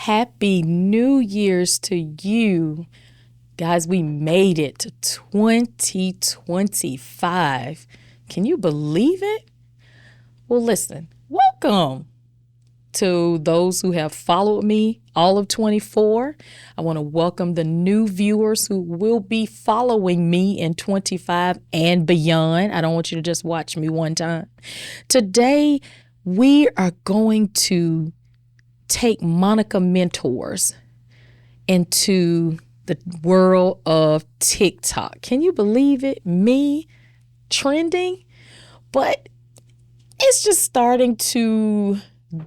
Happy New Year's to you. Guys, we made it to 2025. Can you believe it? Well, listen, welcome to those who have followed me all of 24. I want to welcome the new viewers who will be following me in 25 and beyond. I don't want you to just watch me one time. Today, we are going to take Monica mentors into the world of TikTok. Can you believe it? Me trending? But it's just starting to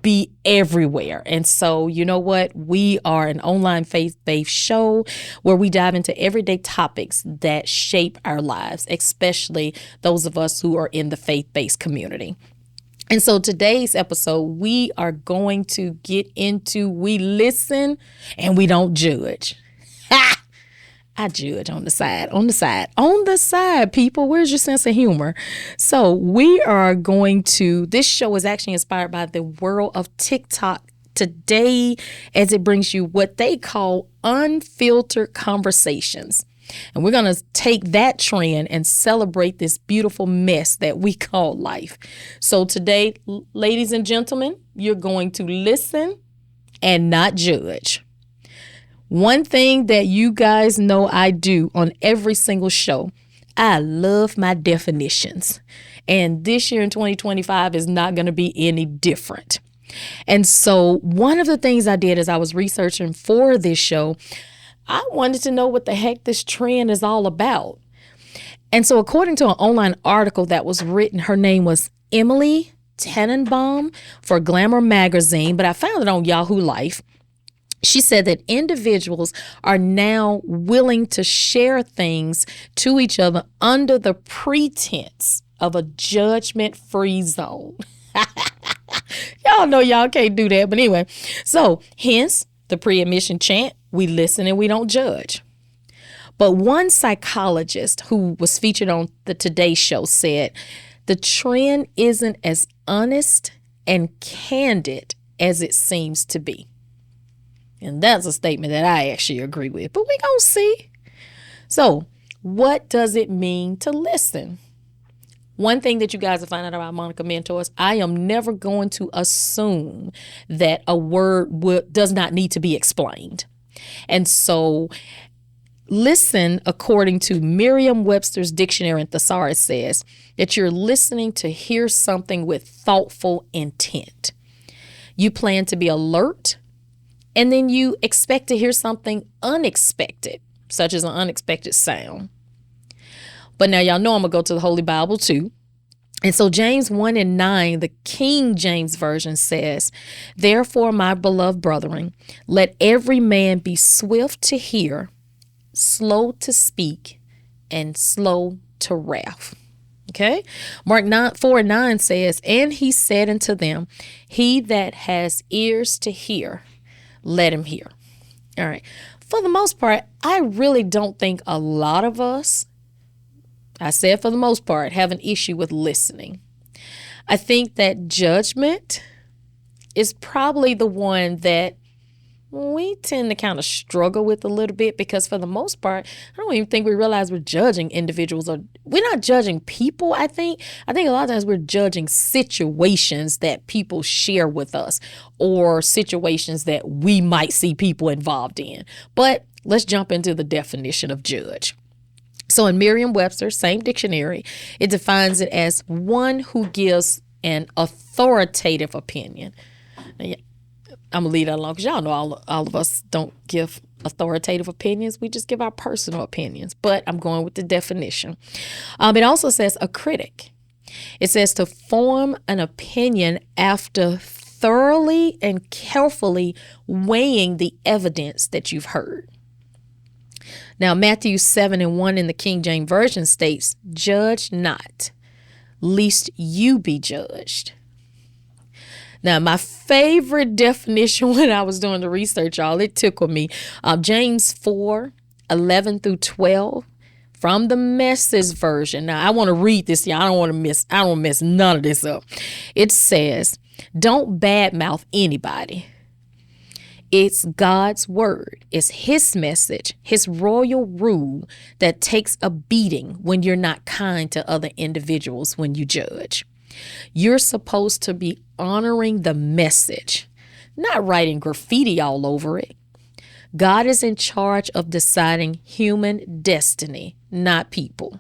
be everywhere. And so, you know what? We are an online faith-based show where we dive into everyday topics that shape our lives, especially those of us who are in the faith-based community. And so today's episode, we are going to get into we listen and we don't judge. Ha! I judge on the side, people. Where's your sense of humor? So we are this show is actually inspired by the world of TikTok today, as it brings you what they call unfiltered conversations. And we're going to take that trend and celebrate this beautiful mess that we call life. So today, ladies and gentlemen, you're going to listen and not judge. One thing that you guys know I do on every single show, I love my definitions. And this year in 2025 is not going to be any different. And so one of the things I did as I was researching for this show, I wanted to know what the heck this trend is all about. And so according to an online article that was written, her name was Emily Tannenbaum for Glamour magazine, but I found it on Yahoo Life. She said that individuals are now willing to share things to each other under the pretense of a judgment-free zone. Y'all know y'all can't do that. But anyway, so hence the pre-admission chant, we listen and we don't judge. But one psychologist who was featured on the Today Show said the trend isn't as honest and candid as it seems to be. And that's a statement that I actually agree with, but we're going to see. So what does it mean to listen? One thing that you guys will find out about Monica Mentors, I am never going to assume that a word does not need to be explained. And so listen, according to Merriam Webster's Dictionary and Thesaurus, says that you're listening to hear something with thoughtful intent. You plan to be alert, and then you expect to hear something unexpected, such as an unexpected sound. But now y'all know I'm going to go to the Holy Bible too. And so James 1:9, the King James Version says, "Therefore, my beloved brethren, let every man be swift to hear, slow to speak, and slow to wrath." Okay. Mark 4:9 says, "And he said unto them, he that has ears to hear, let him hear." All right. For the most part, I really don't think a lot of us, I said for the most part, have an issue with listening. I think that judgment is probably the one that we tend to kind of struggle with a little bit, because for the most part, I don't even think we realize we're judging individuals, or we're not judging people. I think a lot of times we're judging situations that people share with us, or situations that we might see people involved in. But let's jump into the definition of judge. So in Merriam Webster, same dictionary, it defines it as one who gives an authoritative opinion. Now, I'm going to leave that alone because y'all know all of us don't give authoritative opinions. We just give our personal opinions. But I'm going with the definition. It also says a critic. It says to form an opinion after thoroughly and carefully weighing the evidence that you've heard. Now, Mathew 7:1 in the King James Version states, "Judge not, lest you be judged." Now, my favorite definition when I was doing the research, y'all, it tickled me. James 4:11-12 from the Message version. Now, I want to read this. I don't want to mess none of this up. It says, "Don't badmouth anybody. It's God's word. It's his message, his royal rule that takes a beating when you're not kind to other individuals when you judge. You're supposed to be honoring the message, not writing graffiti all over it. God is in charge of deciding human destiny, not people.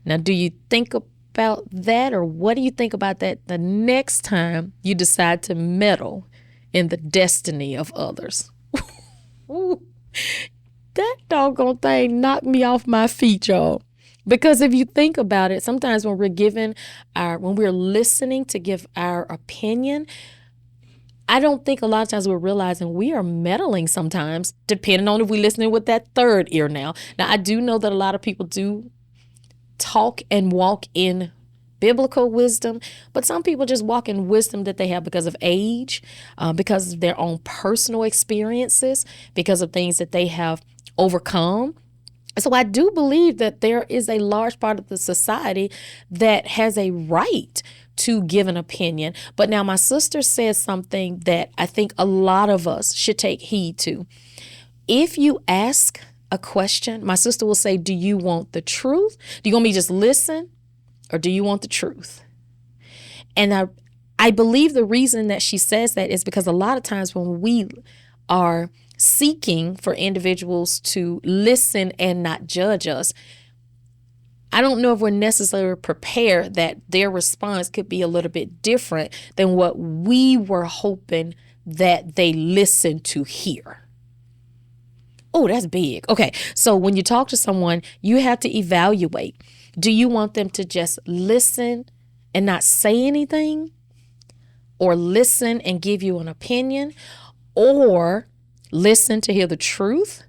Now, do you think about that, or what do you think about that the next time you decide to meddle in the destiny of others? Ooh, that doggone thing knocked me off my feet, y'all. Because if you think about it, sometimes when we're listening to give our opinion, I don't think a lot of times we're realizing we are meddling sometimes, depending on if we're listening with that third ear now. Now, I do know that a lot of people do talk and walk in biblical wisdom, but some people just walk in wisdom that they have because of age, because of their own personal experiences, because of things that they have overcome. So I do believe that there is a large part of the society that has a right to give an opinion. But now my sister says something that I think a lot of us should take heed to. If you ask a question, my sister will say, do you want the truth? Do you want me to just listen, or do you want the truth? And I believe the reason that she says that is because a lot of times when we are seeking for individuals to listen and not judge us, I don't know if we're necessarily prepared that their response could be a little bit different than what we were hoping that they listen to hear. Oh, that's big. Okay, so when you talk to someone, you have to evaluate. Do you want them to just listen and not say anything, or listen and give you an opinion, or listen to hear the truth?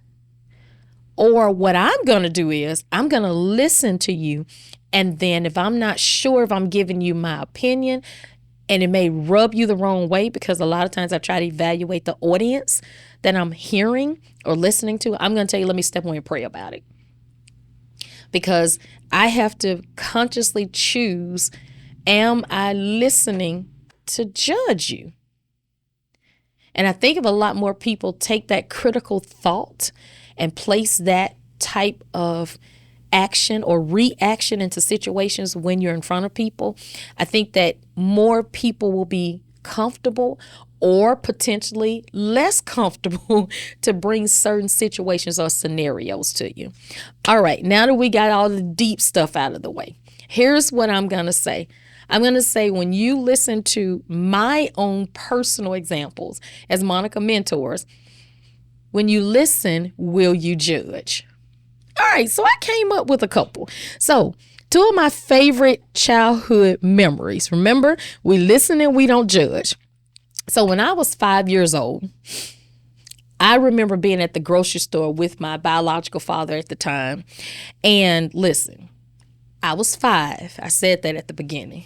Or what I'm going to do is I'm going to listen to you. And then if I'm not sure if I'm giving you my opinion, and it may rub you the wrong way, because a lot of times I try to evaluate the audience that I'm hearing or listening to, I'm going to tell you, let me step away and pray about it. Because I have to consciously choose, am I listening to judge you? And I think if a lot more people take that critical thought and place that type of action or reaction into situations when you're in front of people, I think that more people will be comfortable or potentially less comfortable to bring certain situations or scenarios to you. All right, now that we got all the deep stuff out of the way, here's what I'm going to say. I'm going to say, when you listen to my own personal examples as Monica mentors, when you listen, will you judge? All right, so I came up with a couple. So 2 of my favorite childhood memories. Remember, we listen and we don't judge. So when I was 5 years old, I remember being at the grocery store with my biological father at the time. And listen, I was 5. I said that at the beginning.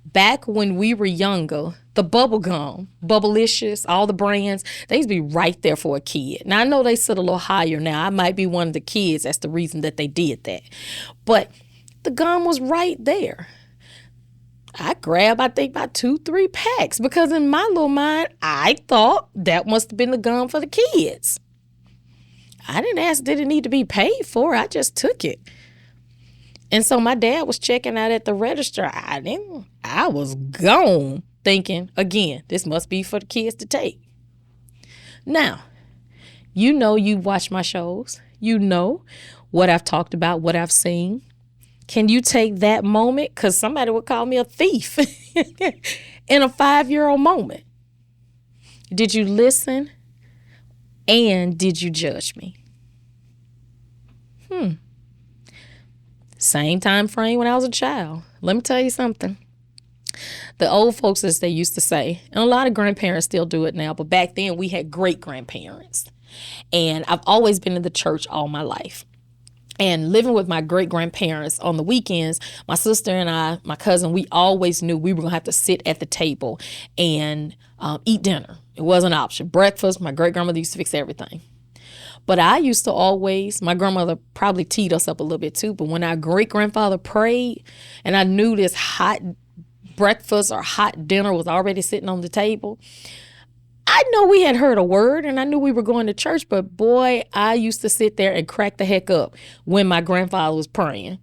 Back when we were younger, the bubble gum, Bubblicious, all the brands, they used to be right there for a kid. Now, I know they sit a little higher now. I might be one of the kids. That's the reason that they did that. But the gum was right there. I grabbed, I think, about 2-3 packs, because in my little mind, I thought that must have been the gum for the kids. I didn't ask, did it need to be paid for? I just took it. And so my dad was checking out at the register. I was gone thinking, again, this must be for the kids to take. Now, you know, you've watched my shows. You know what I've talked about, what I've seen. Can you take that moment? Because somebody would call me a thief in a 5-year-old moment. Did you listen? And did you judge me? Same time frame when I was a child. Let me tell you something. The old folks, as they used to say, and a lot of grandparents still do it now, but back then we had great grandparents. And I've always been in the church all my life. And living with my great grandparents on the weekends, my sister and I, my cousin, we always knew we were going to have to sit at the table and eat dinner. It was an option. Breakfast, my great grandmother used to fix everything. But I used to always, my grandmother probably teed us up a little bit too, but when our great grandfather prayed and I knew this hot breakfast or hot dinner was already sitting on the table, I I know we had heard a word and I knew we were going to church, but boy, I used to sit there and crack the heck up when my grandfather was praying.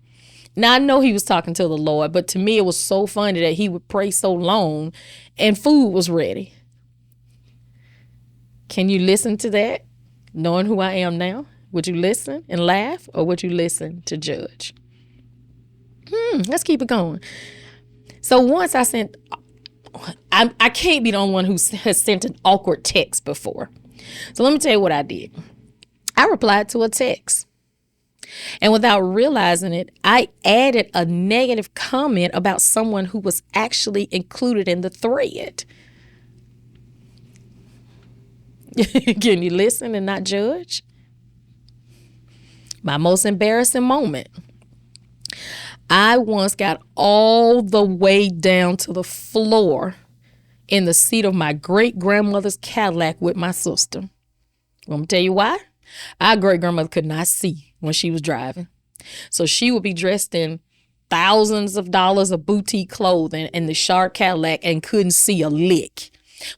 Now, I know he was talking to the Lord, but to me, it was so funny that he would pray so long and food was ready. Can you listen to that, knowing who I am now? Would you listen and laugh, or would you listen to judge? Let's keep it going. So once I can't be the only one who has sent an awkward text before. So let me tell you what I did. I replied to a text. And without realizing it, I added a negative comment about someone who was actually included in the thread. Can you listen and not judge? My most embarrassing moment. I once got all the way down to the floor in the seat of my great-grandmother's Cadillac with my sister. I'm going to tell you why. Our great-grandmother could not see when she was driving. So she would be dressed in thousands of dollars of boutique clothing in the sharp Cadillac and couldn't see a lick.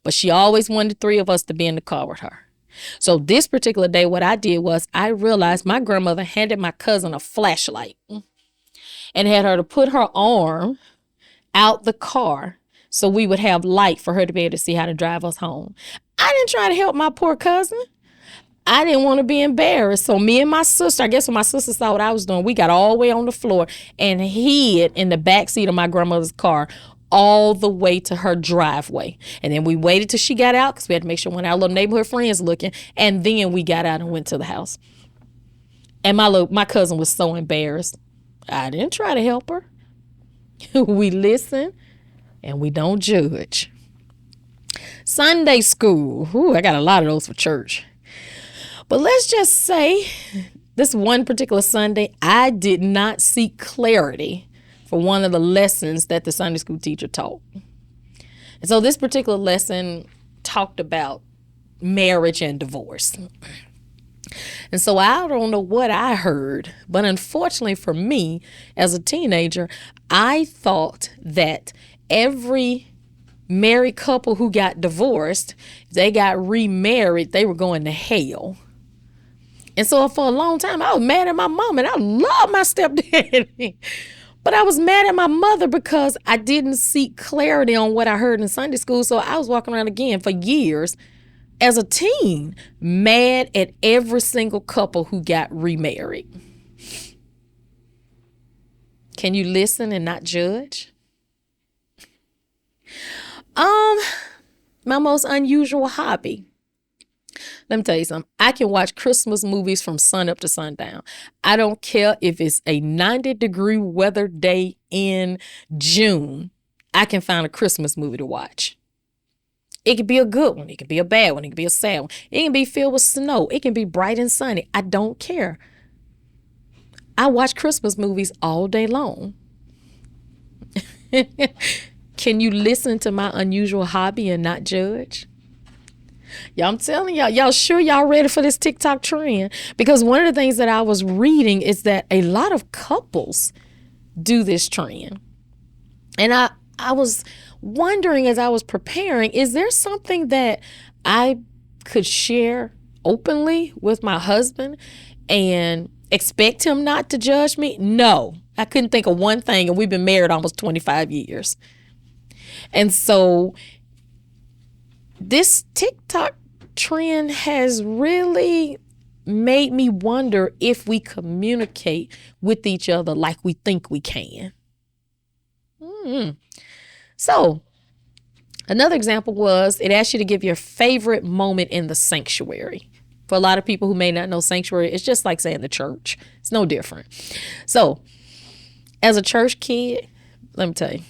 But she always wanted the three of us to be in the car with her. So this particular day, what I did was I realized my grandmother handed my cousin a flashlight and had her to put her arm out the car so we would have light for her to be able to see how to drive us home. I didn't try to help my poor cousin. I didn't want to be embarrassed. So me and my sister, I guess when my sister saw what I was doing, we got all the way on the floor and hid in the back seat of my grandmother's car all the way to her driveway. And then we waited till she got out because we had to make sure when our little neighborhood friends looking. And then we got out and went to the house. And my cousin was so embarrassed. I didn't try to help her. We listen and we don't judge. Sunday school. Ooh, I got a lot of those for church. But let's just say this one particular Sunday, I did not seek clarity for one of the lessons that the Sunday school teacher taught. And so this particular lesson talked about marriage and divorce. And so I don't know what I heard, but unfortunately for me, as a teenager, I thought that every married couple who got divorced, they got remarried, they were going to hell. And so for a long time, I was mad at my mom, and I love my stepdad. But I was mad at my mother because I didn't seek clarity on what I heard in Sunday school. So I was walking around again for years as a teen, mad at every single couple who got remarried. Can you listen and not judge? My most unusual hobby. Let me tell you something. I can watch Christmas movies from sun up to sundown. I don't care if it's a 90-degree weather day in June. I can find a Christmas movie to watch. It could be a good one. It could be a bad one. It could be a sad one. It can be filled with snow. It can be bright and sunny. I don't care. I watch Christmas movies all day long. Can you listen to my unusual hobby and not judge? Y'all, I'm telling y'all sure y'all ready for this TikTok trend? Because one of the things that I was reading is that a lot of couples do this trend. And I was wondering as I was preparing, is there something that I could share openly with my husband and expect him not to judge me? No, I couldn't think of one thing, and we've been married almost 25 years. And so this TikTok trend has really made me wonder if we communicate with each other like we think we can. So another example was it asked you to give your favorite moment in the sanctuary. For a lot of people who may not know sanctuary, it's just like saying the church. It's no different. So as a church kid, let me tell you,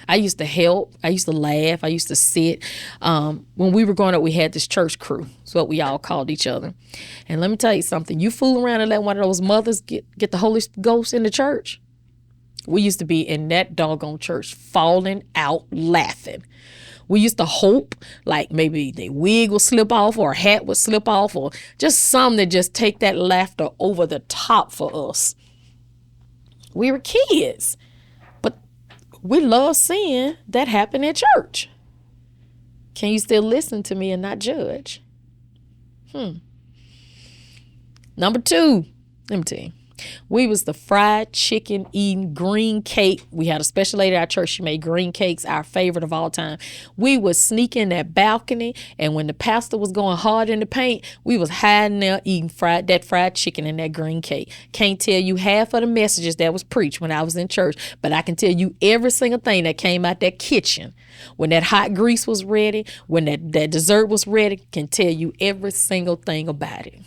I used to help. I used to laugh. I used to sit. When we were growing up, we had this church crew. That's what we all called each other. And let me tell you something. You fool around and let one of those mothers get the Holy Ghost in the church. We used to be in that doggone church falling out laughing. We used to hope like maybe the wig would slip off or a hat would slip off or just something that just take that laughter over the top for us. We were kids. We love seeing that happen at church. Can you still listen to me and not judge? Number 2, let me tell you. We was the fried chicken eating green cake. We had a special lady at our church. She made green cakes, our favorite of all time. We would sneak in that balcony, and when the pastor was going hard in the paint, we was hiding there eating that fried chicken and that green cake. Can't tell you half of the messages that was preached when I was in church, but I can tell you every single thing that came out that kitchen. When that hot grease was ready, when that dessert was ready, can tell you every single thing about it.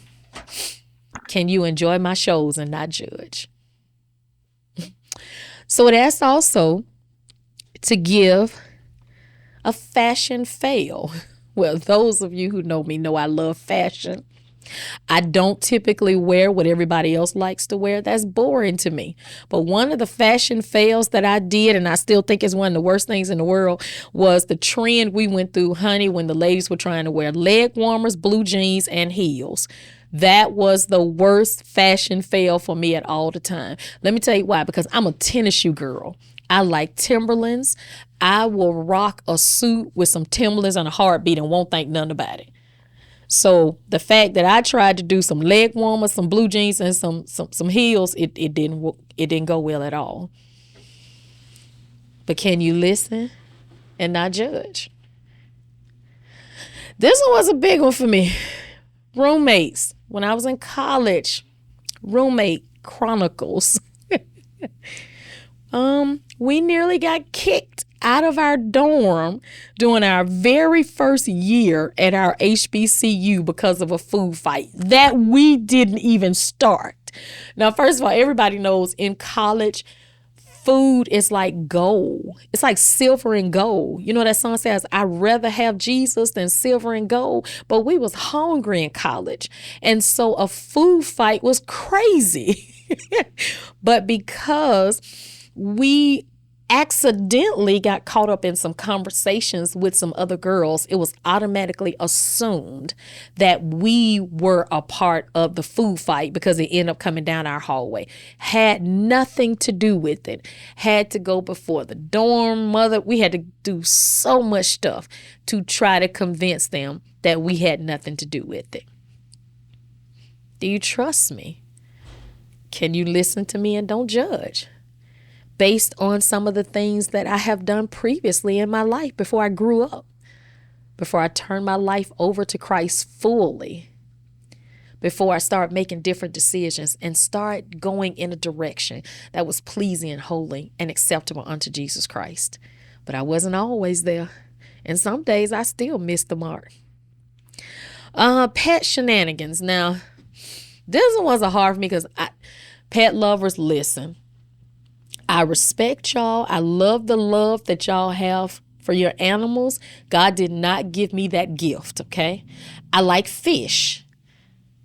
Can you enjoy my shows and not judge? So that's also to give a fashion fail. Well, those of you who know me know I love fashion. I don't typically wear what everybody else likes to wear. That's boring to me. But one of the fashion fails that I did, and I still think is one of the worst things in the world, was the trend we went through, honey, when the ladies were trying to wear leg warmers, blue jeans, and heels. That was the worst fashion fail for me at all the time. Let me tell you why. Because I'm a tennis shoe girl. I like Timberlands. I will rock a suit with some Timberlands and a heartbeat and won't think nothing about it. So the fact that I tried to do some leg warmers, some blue jeans, and some heels, it didn't go well at all. But can you listen and not judge? This one was a big one for me. Roommates. When I was in college, roommate chronicles. We nearly got kicked out of our dorm during our very first year at our HBCU because of a food fight that we didn't even start. Now, first of all, everybody knows in college, food is like gold. It's like silver and gold. You know that song says, I'd rather have Jesus than silver and gold. But we was hungry in college. And so a food fight was crazy. But because we accidentally got caught up in some conversations with some other girls, it was automatically assumed that we were a part of the food fight because it ended up coming down our hallway. Had nothing to do with it. Had to go before the dorm mother. We had to do so much stuff to try to convince them that we had nothing to do with it. Do you trust me? Can you listen to me and don't judge? Based on some of the things that I have done previously in my life before I grew up, before I turned my life over to Christ fully, before I started making different decisions and start going in a direction that was pleasing and holy and acceptable unto Jesus Christ. But I wasn't always there. And some days I still missed the mark. Pet shenanigans. Now, this one wasn't hard for me because pet lovers, listen. I respect y'all. I love the love that y'all have for your animals. God did not give me that gift, okay? I like fish.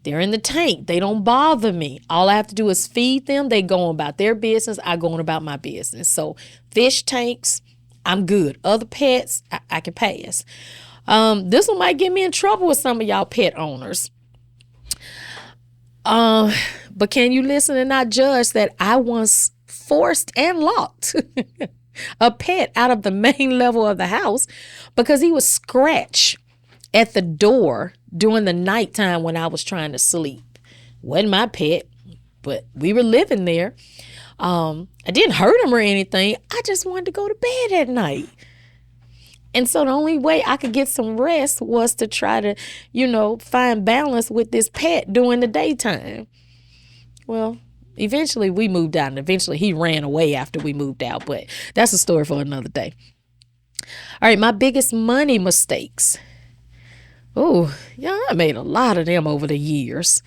They're in the tank. They don't bother me. All I have to do is feed them. They go on about their business. I go on about my business. So fish tanks, I'm good. Other pets, I can pass. This one might get me in trouble with some of y'all pet owners. But can you listen and not judge that I once forced and locked a pet out of the main level of the house because he would scratch at the door during the nighttime when I was trying to sleep. Wasn't my pet, but we were living there. I didn't hurt him or anything. I just wanted to go to bed at night. And so the only way I could get some rest was to try to, find balance with this pet during the daytime. Well, eventually we moved out, and eventually he ran away after we moved out, but that's a story for another day. All right, my biggest money mistakes. Oh, yeah, I made a lot of them over the years.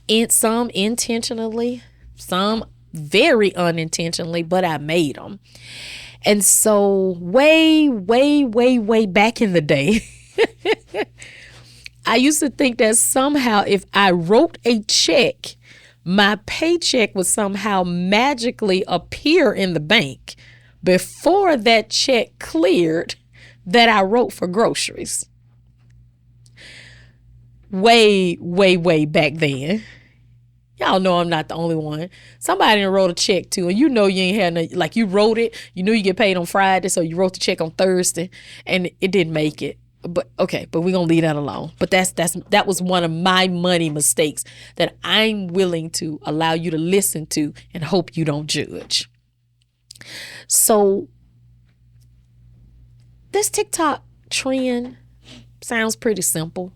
And some intentionally, some very unintentionally, but I made them. And so way back in the day, I used to think that somehow if I wrote a check, my paycheck would somehow magically appear in the bank before that check cleared that I wrote for groceries. Way back then. Y'all know I'm not the only one. Somebody wrote a check too, and you ain't had no, you wrote it, you knew you get paid on Friday, so you wrote the check on Thursday, and it didn't make it. but we're gonna leave that alone. But that was one of my money mistakes that I'm willing to allow you to listen to and hope you don't judge. So this TikTok trend sounds pretty simple.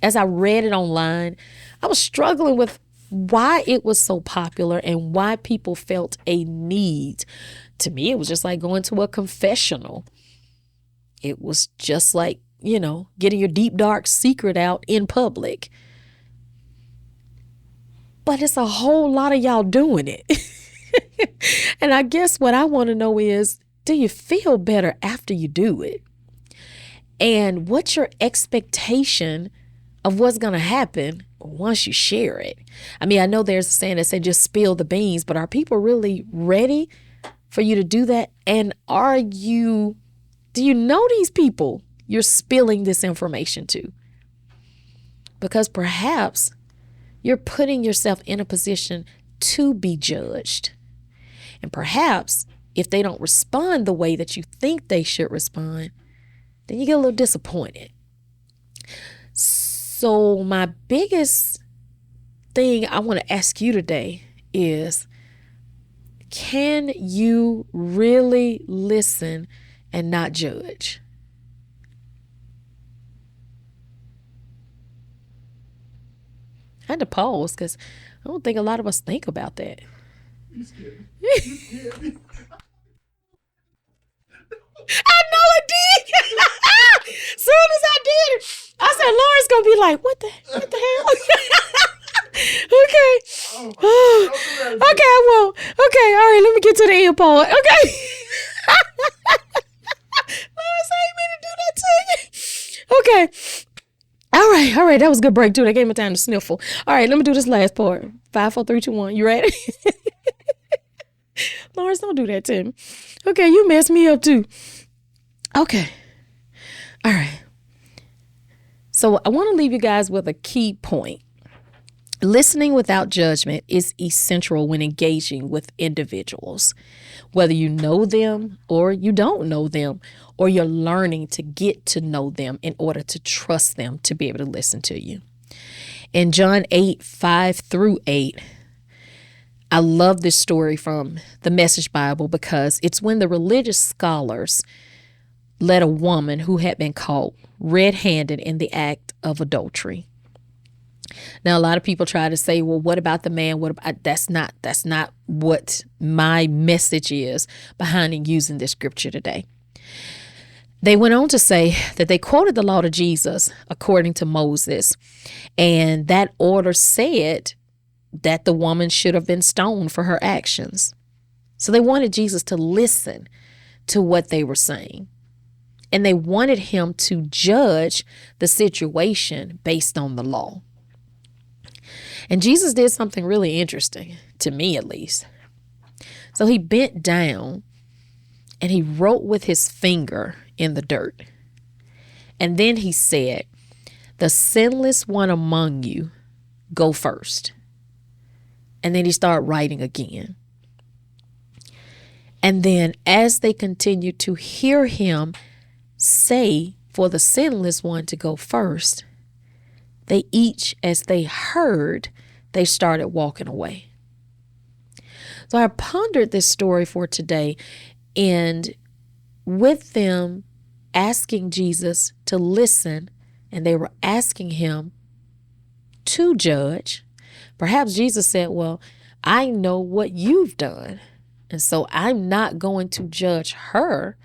As I read it online, I was struggling with why it was so popular and why people felt a need. To me, it was just like going to a confessional. It was just like, getting your deep, dark secret out in public. But it's a whole lot of y'all doing it. And I guess what I want to know is, do you feel better after you do it? And what's your expectation of what's going to happen once you share it? I mean, I know there's a saying that says just spill the beans, but are people really ready for you to do that? And do you know these people you're spilling this information to? Because perhaps you're putting yourself in a position to be judged. And perhaps if they don't respond the way that you think they should respond, then you get a little disappointed. So my biggest thing I want to ask you today is, can you really listen and not judge? I had to pause because I don't think a lot of us think about that. You scared me. You scared me. I know it did. Soon as I did it, I said, Lauren's going to be like, what the hell? Okay. Okay, I won't. Okay, all right, let me get to the end part. Okay. Lawrence, I ain't mean to do that to you. Okay. All right. That was a good break, too. That gave me time to sniffle. All right, let me do this last part. 5, 4, 3, 2, 1. You ready? Lawrence, don't do that to me. Okay, you messed me up, too. Okay. All right. So I want to leave you guys with a key point. Listening without judgment is essential when engaging with individuals, whether you know them or you don't know them, or you're learning to get to know them in order to trust them to be able to listen to you. In John 8, 5 through 8, I love this story from the Message Bible because it's when the religious scholars led a woman who had been caught red-handed in the act of adultery. Now, a lot of people try to say, well, what about the man? That's not what my message is behind using this scripture today. They went on to say that they quoted the law to Jesus according to Moses, and that order said that the woman should have been stoned for her actions. So they wanted Jesus to listen to what they were saying, and they wanted him to judge the situation based on the law. And Jesus did something really interesting, to me at least. So he bent down and he wrote with his finger in the dirt. And then he said, "The sinless one among you, go first." And then he started writing again. And then as they continued to hear him say for the sinless one to go first, they each, as they heard, they started walking away. So I pondered this story for today, and with them asking Jesus to listen, and they were asking him to judge, perhaps Jesus said, well, I know what you've done, and so I'm not going to judge her,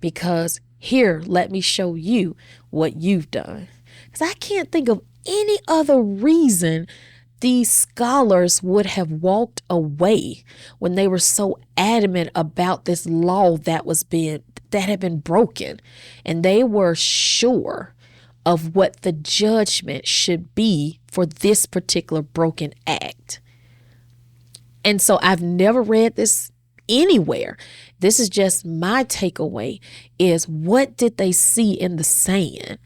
because here, let me show you what you've done. Because I can't think of any other reason these scholars would have walked away when they were so adamant about this law that had been broken, and they were sure of what the judgment should be for this particular broken act. And so I've never read this anywhere. This is just my takeaway, is what did they see in the sand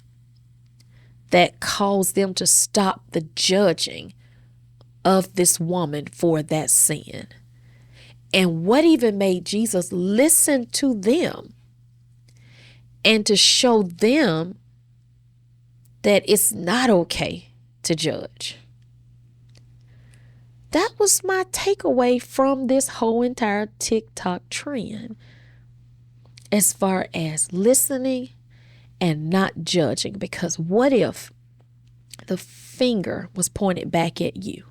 that caused them to stop the judging of this woman for that sin? And what even made Jesus listen to them and to show them that it's not okay to judge. That was my takeaway from this whole entire TikTok trend as far as listening and not judging. Because what if the finger was pointed back at you?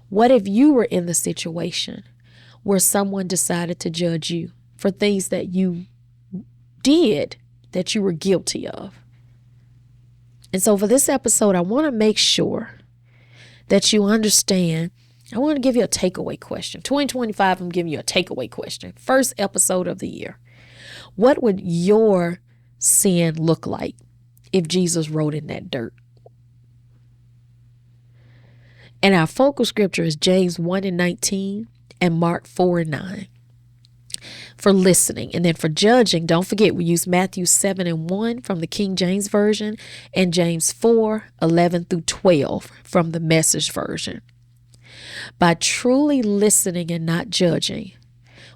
What if you were in the situation where someone decided to judge you for things that you did that you were guilty of? And so for this episode, I want to make sure that you understand. I want to give you a takeaway question. 2025, I'm giving you a takeaway question. First episode of the year. What would your sin look like if Jesus wrote in that dirt? And our focal scripture is James 1:19 and Mark 4:9 for listening. And then for judging, don't forget we use Mathew 7:1 from the King James Version and James 4:11 through 12 from the Message Version. By truly listening and not judging,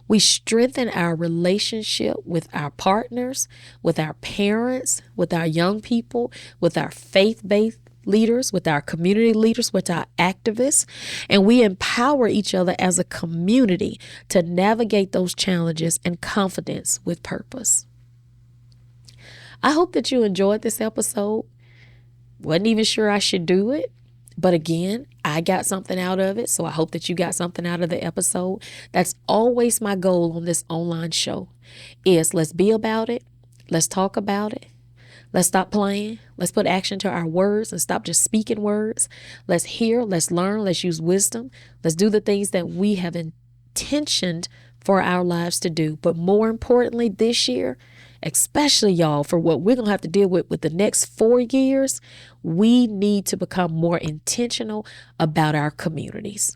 we strengthen our relationship with our partners, with our parents, with our young people, with our faith-based leaders, with our community leaders, with our activists, and we empower each other as a community to navigate those challenges in confidence with purpose. I hope that you enjoyed this episode. Wasn't even sure I should do it, but again, I got something out of it, so I hope that you got something out of the episode. That's always my goal on this online show, is let's be about it, let's talk about it, let's stop playing, let's put action to our words and stop just speaking words. Let's hear, let's learn, let's use wisdom, let's do the things that we have intentioned for our lives to do. But more importantly, this year, especially y'all, for what we're going to have to deal with the next 4 years, we need to become more intentional about our communities.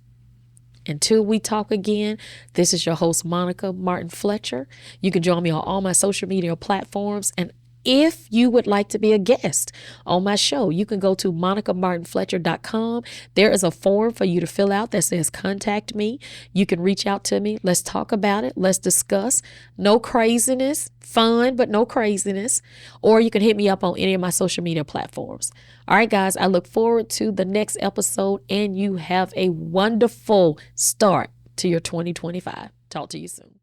Until we talk again, this is your host, Monica Martin Fletcher. You can join me on all my social media platforms. And if you would like to be a guest on my show, you can go to monicamartinfletcher.com. There is a form for you to fill out that says contact me. You can reach out to me. Let's talk about it. Let's discuss. No craziness, fun, but no craziness. Or you can hit me up on any of my social media platforms. All right, guys, I look forward to the next episode, and you have a wonderful start to your 2025. Talk to you soon.